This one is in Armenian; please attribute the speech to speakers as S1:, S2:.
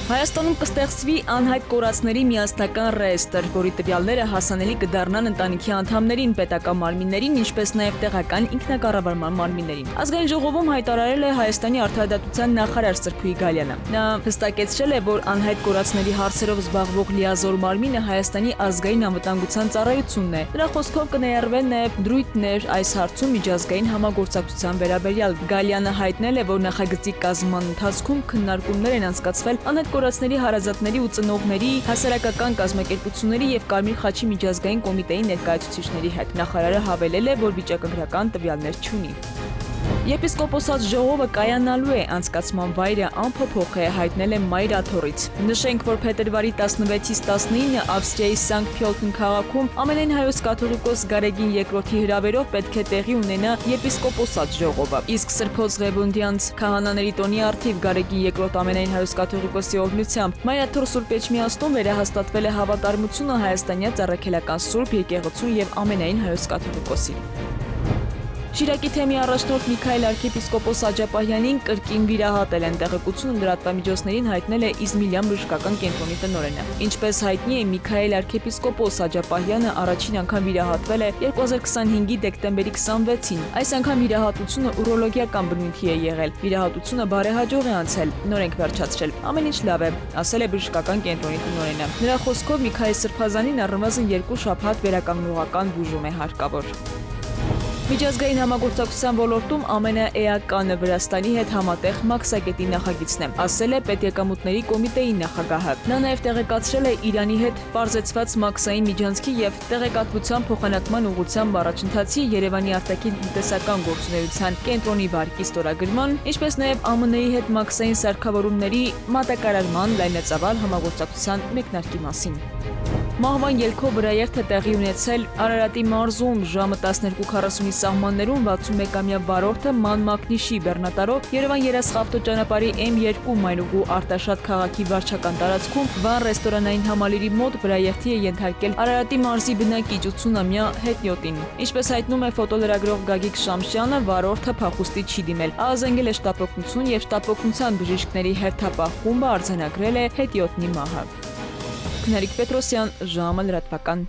S1: Հայաստանում կստեղծվի անհայտ կորածների միասնական ռեեստր, որի տվյալները հասանելի կդառնան ընտանիքի անդամներին, պետական մարմիններին, ինչպես նաև տեղական ինքնակառավարման մարմիններին։ Ազգային ժողովում հայտարարել է Հայաստանի արտահայտության նախարար Սրփուի Գալյանը։ Նա հստակեցրել է, որ անհայտ կորածների հարցերով զբաղվող լիազոր մարմինը Հայաստանի ազգային անվտանգության ծառայությունն է։ Նրա խոսքով կներառվեն նաև դրույթներ այս հարցում միջազգային համագործակցության վերաբերյալ։ Գալյանը հայտնել է, որ նախագծի կազմման ընթացքում քննարկումներ են անցկացվել անհայտ կորածների հարազատների ու ծնողների, հասարակական կազմակերպությունների եւ Կարմիր խաչի միջազգային կոմիտեի ներկայացուցիչների հետ։ Նախարարը հավելել է, որ վիճակագրական տվյալներ չունի։ Եպիսկոպոսած ժողովը կայանալու է, անցկացման վայրը անփոփոխ է, հայտնել է Մայր Աթոռից։ Նշենք, որ փետրվարի 16-ից 19-ը Ավստրիայի Սանկտ Փյոլտեն քաղաքում ամենայն հայոց կաթողիկոս Գարեգին II-ի հրավերով պետք է տեղի ունենա եպիսկոպոսած ժողովը։ Իսկ Սրբոց Ղևոնդյանց քահանաների տոնի առթիվ Գարեգին II ամենայն հայոց կաթողիկոսի օրհնությամբ Մայր Աթոռ Սուրբ Էջմիածնում վերահաստատվել է հավատարմությունը հայաստանյաց առաքելական Սուրբ Եկեղեցուն եւ ամենայն հայոց կաթողիկոսին։ Շիրակի թեմի առաջնորդ Միքայել arczepiskopos Աջապահյանին կրկին վիրահատել են, տեղեկությունը լրատվամիջոցներին հայտնել է Իզմիլյան բժշկական կենտրոնի տնօրենը։ Ինչպես հայտնի է, Միքայել arczepiskopos Աջապահյանը առաջին անգամ վիրահատվել է 2025-ի դեկտեմբերի 26-ին։ Այս անգամ վիրահատությունը ուրոլոգիական բնույթի է եղել։ Վիրահատությունը բարեհաջող է անցել, նոր ենք վերջացրել։ Ամեն ինչ լավ է, ասել է բժշկական կենտրոնի տնօրենը։ Նրա խոսքով Միքայել Սրբազանին առնվազն 2 շաբաթ վերականգնողական բուժում է հարկավոր։ Միջազգային համագործակցության ոլորտում ամենաէականը Վրաստանի հետ համատեղ մաքսակետի նախագիծն է, ասել է Պետեկամուտների կոմիտեի նախագահը։ Նա նաև տեղեկացրել է Իրանի հետ պարզեցված մաքսային միջանցքի եւ տեղեկատվության փոխանակման ուղղությամբ առաջընթացի Երևանի արտաքին տնտեսական գործունեության կենտրոնի վարկի ստորագրման, ինչպես նաև ԱՄՆ-ի հետ մաքսային սարքավորումների մատակարարման լայնածավալ համագործակցության մեկնարկի մասին։ Մահվան ելքով վրաերթ է տեղի ունեցել Արարատի մարզում ժամը 12:40-ի սահմաններում 61-ամյա վարորդը Ման Մակնիշի բեռնատարով Երևան-Երասխ ավտոճանապարհի M2 մայրուղու Արտաշատ քաղաքի վարչական տարածքում Վան ռեստորանային համալիրի մոտ վրաերթի է ենթարկել Արարատի մարզի բնակիչ 80-ամյա հետիոտին։ Ինչպես հայտնում է ֆոտոլրագրող Գագիկ Շամշյանը, վարորդը փախուստի չի դիմել։ Ահազանգել է շտապօգնություն եւ շտապօգնության բժիշկների հերթապահ խումբը արձանագրել է հետիոտնի մահը։ Քնարիկ Պետրոսյան, ժամը լրատվական։